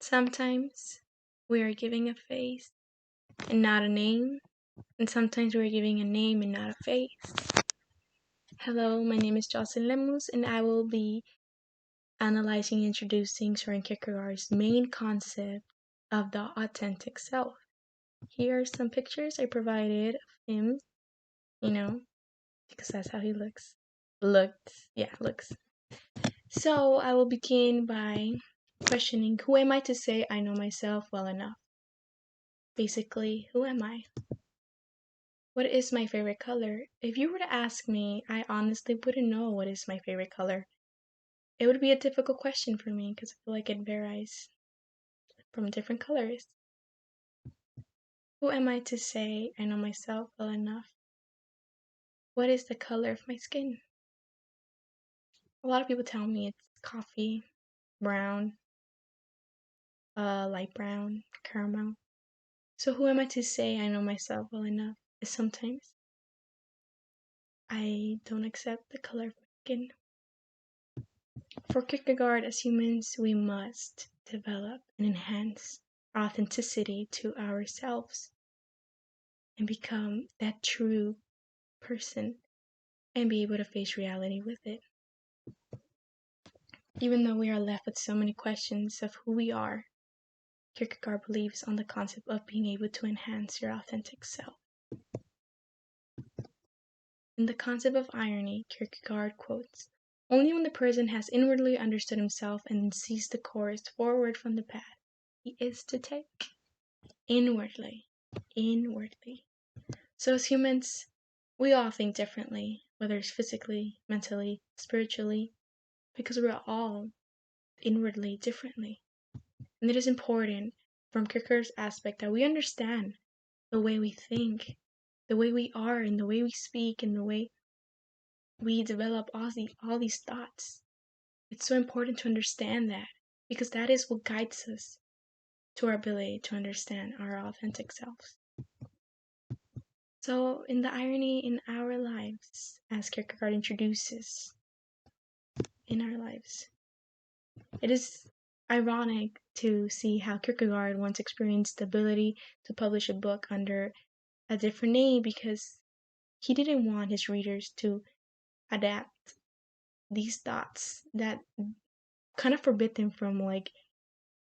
Sometimes we are giving a face and not a name, and sometimes we are giving a name and not a face. Hello, my name is Jocelyn Lemus, and I will be analyzing and introducing Søren Kierkegaard's main concept of the authentic self. Here are some pictures I provided of him, because that's how he looks. Looks. So I will begin by questioning, who am I to say I know myself well enough? Basically, who am I? What is my favorite color? If you were to ask me, I honestly wouldn't know what is my favorite color. It would be a difficult question for me because I feel like it varies from different colors. Who am I to say I know myself well enough? What is the color of my skin? A lot of people tell me it's coffee, brown, light brown, caramel. So who am I to say I know myself well enough? Is sometimes I don't accept the color of my skin. For Kierkegaard, as humans, we must develop and enhance our authenticity to ourselves and become that true person and be able to face reality with it. Even though we are left with so many questions of who we are, Kierkegaard believes on the concept of being able to enhance your authentic self. In the concept of irony, Kierkegaard quotes, "Only when the person has inwardly understood himself and sees the course forward from the path he is to take." Inwardly. So as humans, we all think differently, whether it's physically, mentally, spiritually, because we're all inwardly differently. And it is important from Kierkegaard's aspect that we understand the way we think, the way we are, and the way we speak, and the way we develop all these thoughts. It's so important to understand that, because that is what guides us to our ability to understand our authentic selves. So, in the irony in our lives, as Kierkegaard introduces in our lives, it is ironic to see how Kierkegaard once experienced the ability to publish a book under a different name because he didn't want his readers to adapt these thoughts that kind of forbid them from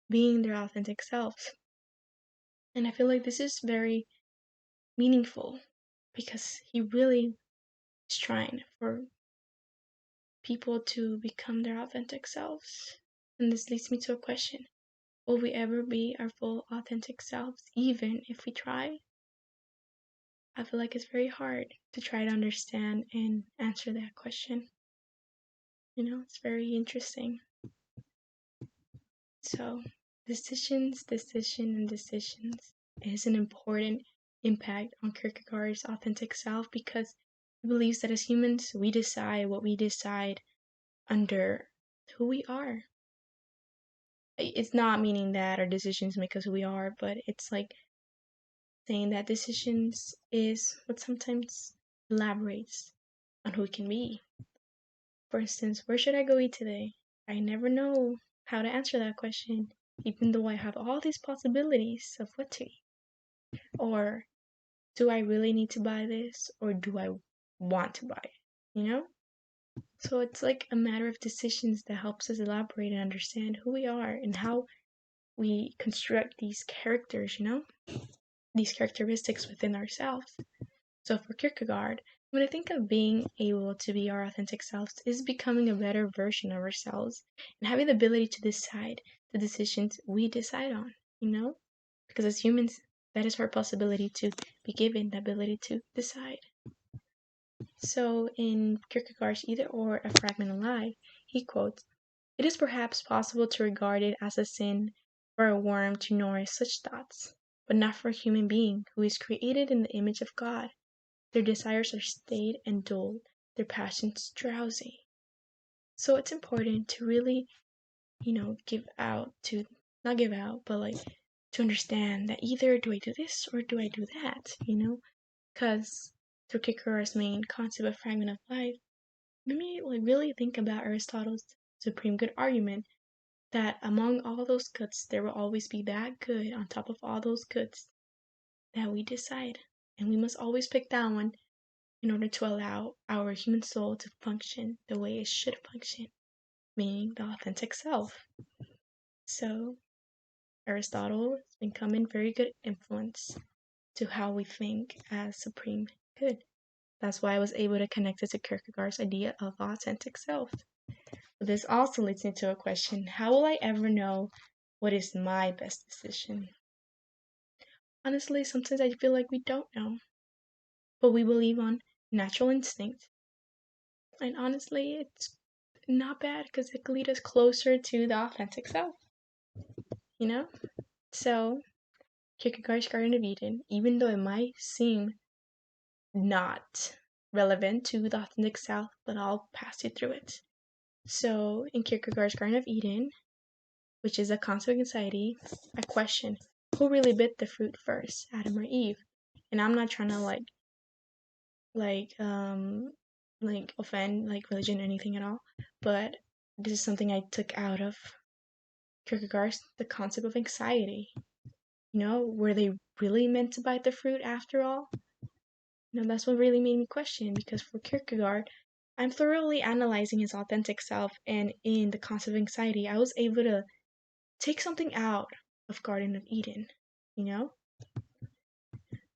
being their authentic selves. And I feel like this is very meaningful because he really is trying for people to become their authentic selves. And this leads me to a question. Will we ever be our full authentic selves, even if we try? I feel like it's very hard to try to understand and answer that question. It's very interesting. So, decision is an important impact on Kierkegaard's authentic self because he believes that as humans, we decide what we decide under who we are. It's not meaning that our decisions make us who we are, but it's like saying that decisions is what sometimes elaborates on who we can be. For instance, where should I go eat today? I never know how to answer that question, even though I have all these possibilities of what to eat. Or, do I really need to buy this, or do I want to buy it? So it's like a matter of decisions that helps us elaborate and understand who we are and how we construct these characters, these characteristics within ourselves. So for Kierkegaard, when I think of being able to be our authentic selves is becoming a better version of ourselves and having the ability to decide the decisions we decide on, Because as humans, that is our possibility to be given the ability to decide. So in Kierkegaard's Either or, A Fragment of Life, he quotes, "It is perhaps possible to regard it as a sin for a worm to nourish such thoughts, but not for a human being who is created in the image of God. Their desires are staid and dull, their passions drowsy." So it's important to really, not give out, to understand that either do I do this or do I do that, Because through Kierkegaard's main concept of fragment of life, made me really think about Aristotle's supreme good argument that among all those goods, there will always be that good on top of all those goods that we decide. And we must always pick that one in order to allow our human soul to function the way it should function, meaning the authentic self. So Aristotle has become a very good influence to how we think as supreme good. That's why I was able to connect it to Kierkegaard's idea of authentic self. But this also leads me to a question: how will I ever know what is my best decision? Honestly, sometimes I feel like we don't know, but we believe on natural instinct. And honestly, it's not bad because it can lead us closer to the authentic self, you know? So, Kierkegaard's Garden of Eden, even though it might seem not relevant to the authentic self, but I'll pass you through it. So, in Kierkegaard's Garden of Eden, which is a concept of anxiety, I question who really bit the fruit first, Adam or Eve? And I'm not trying to like offend religion or anything at all, but this is something I took out of Kierkegaard's the concept of anxiety. Were they really meant to bite the fruit after all? That's what really made me question, because for Kierkegaard, I'm thoroughly analyzing his authentic self, and in the concept of anxiety, I was able to take something out of Garden of Eden,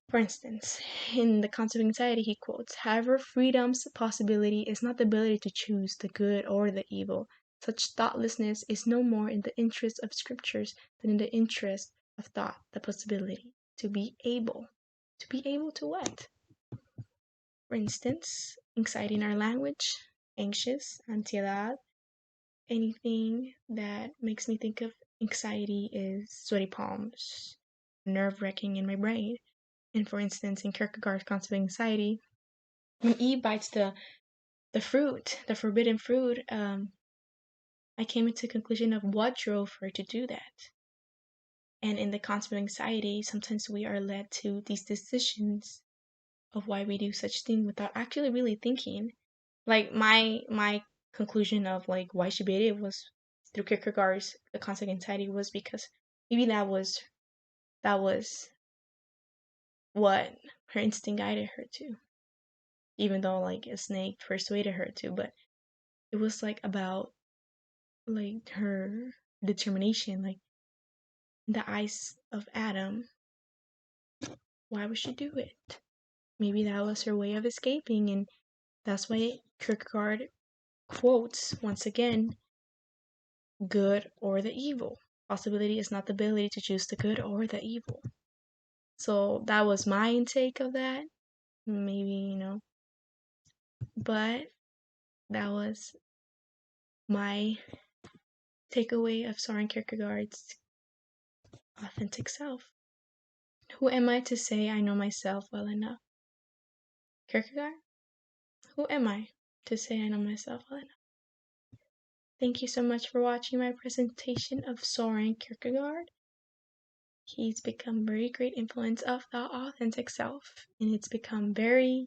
For instance, in the concept of anxiety, he quotes, "However, freedom's possibility is not the ability to choose the good or the evil. Such thoughtlessness is no more in the interest of scriptures than in the interest of thought, the possibility to be able to what? For instance, anxiety in our language, anxious, ansiedad. Anything that makes me think of anxiety is sweaty palms, nerve-wracking in my brain. And for instance, in Kierkegaard's concept of anxiety, when Eve bites the fruit, the forbidden fruit, I came into the conclusion of what drove her to do that. And in the concept of anxiety, sometimes we are led to these decisions of why we do such thing without actually really thinking. Like my conclusion of why she bit it was through Kierkegaard's the concept of anxiety was because maybe that was what her instinct guided her to, even though a snake persuaded her to. But it was about her determination, in the eyes of Adam. Why would she do it? Maybe that was her way of escaping, and that's why Kierkegaard quotes once again, good or the evil. Possibility is not the ability to choose the good or the evil. So that was my intake of that. Maybe, but that was my takeaway of Søren Kierkegaard's authentic self. Who am I to say I know myself well enough? Kierkegaard? Who am I to say I know myself well enough? Thank you so much for watching my presentation of Søren Kierkegaard. He's become a very great influence of the authentic self, and it's become very,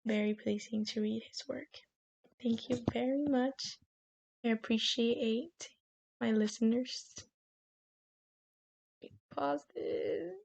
very pleasing to read his work. Thank you very much. I appreciate my listeners. Pause this.